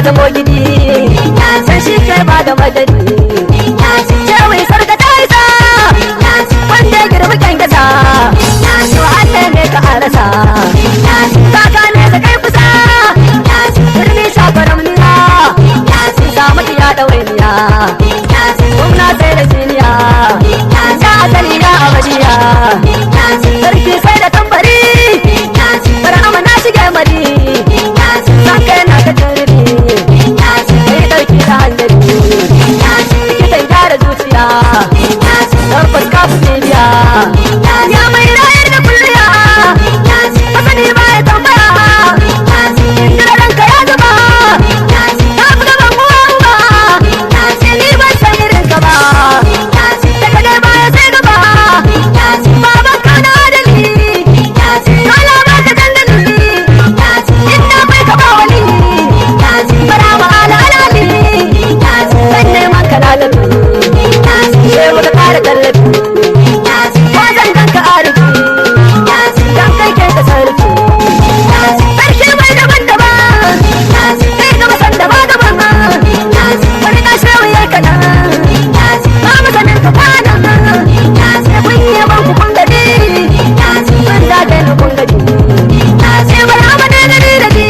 zamo gidi san shi kai ba da madadi jawai sarka ta isa wanda ya girma kyankyasa to Allah ne ka arasa kaka ne ka kai kusa birni shafaram niya samu iya ɗawainiya gwamna sai da jiniya ya asali ya abadiya sarki sai da tambari barhama na shige mari san kai na ka turbi kai ɗauki da hannari likitan gyara zuciya tabbas ka fi biya ya mai rayar da kulliya hasani ba ya tambaya inda ranka ya zuba ta fi gaban uwa ba ni ban san irin ka ba daga dai baya sai gaba baban ka na adali kala ba ka dandali inda bai ka ba wali bara ma alalali san neman ka lalabi sai muka kara tallafi wajen kanka arziki dan kai ke ka sarki sarki mai daban-daban kai gaba san daban-daban wani kashe wuyar ka nan ba mu sanin ka kwanan kun yi ban ku kun gadi kun dace ni kun gadi sai bar hama ne gari da di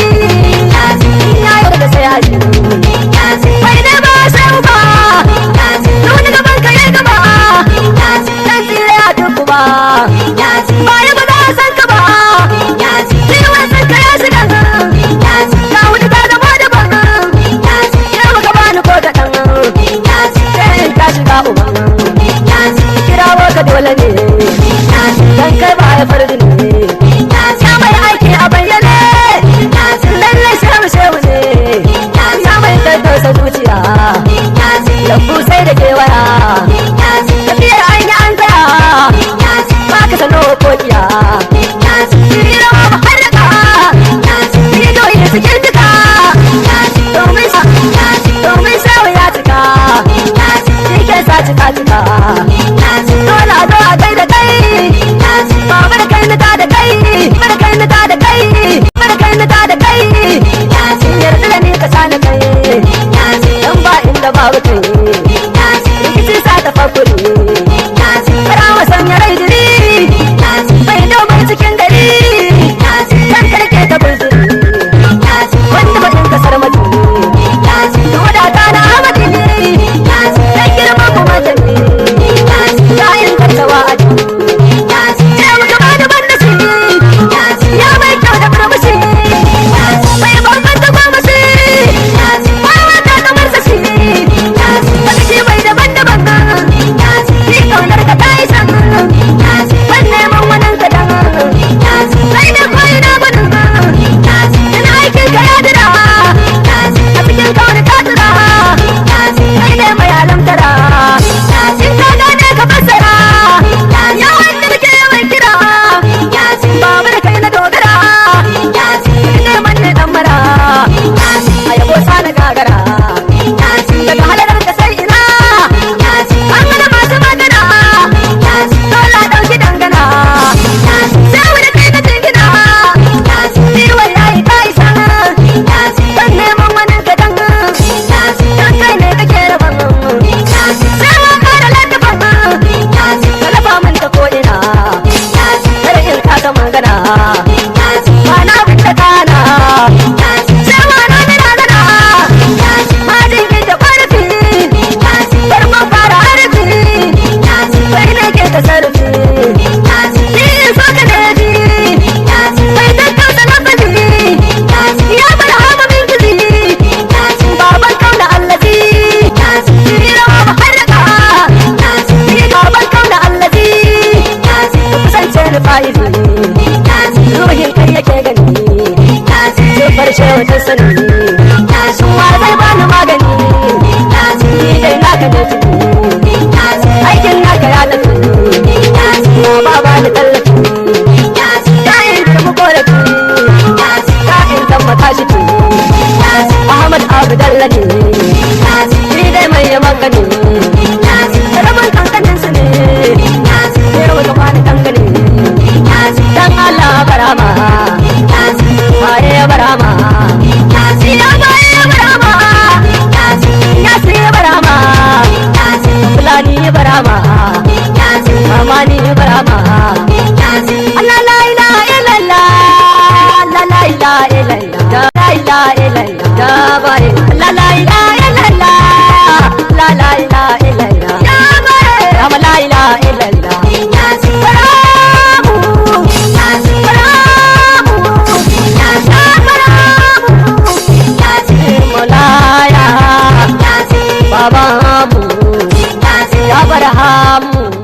ya yi da sai haji bai ne ba sai uba nuni gaban ka yi gaba dan tsire a duk ba bayan ba za a san ka ba ciwon san ka ya shiga ga wuta ta zama daban ya maka bani ko da ɗan sai in ta shiga uban kirawo ka dole ne dan kai ba ya fardi ne ya mai aiki a bayyane lallai shehu ne ya mai tattausa zuciya lambu sai da kewaya tafiyar an yi an tsaya ba ka sano kokiya sirira ma ba har daga bidiyoyi da suke duka domin shawo ya cika shi ke sa cika dole a zo a kai da kai ba da kai nita da kai da kai nita da kai da kai nita da kai yarda da ni ka sa na kai dan ba inda babu kai rikici sa ta fakuri kara wasan ya rai diri bai domin cikin gari kan karke ta burzuri wanda bakin kasar mutum da wadata na amadi dan girma kuma da ni yayin kartawa a jini ya muka ba da banda shi ya mai kyau da murmushi bai babban da gwamnati ba wata kamar sa shi abdalla ne ni dai mai yaman gani rabin kankanin su ne sai wata kwani kankani dan Allah barama baye barama ya baye barama ya sai barama fulani barama amani barama Allah la ilaha illallah la ilaha illallah la ilaha illallah baye la ilaha illallah la ilaha illallah la ilaha illallah Babamu ya Barhamu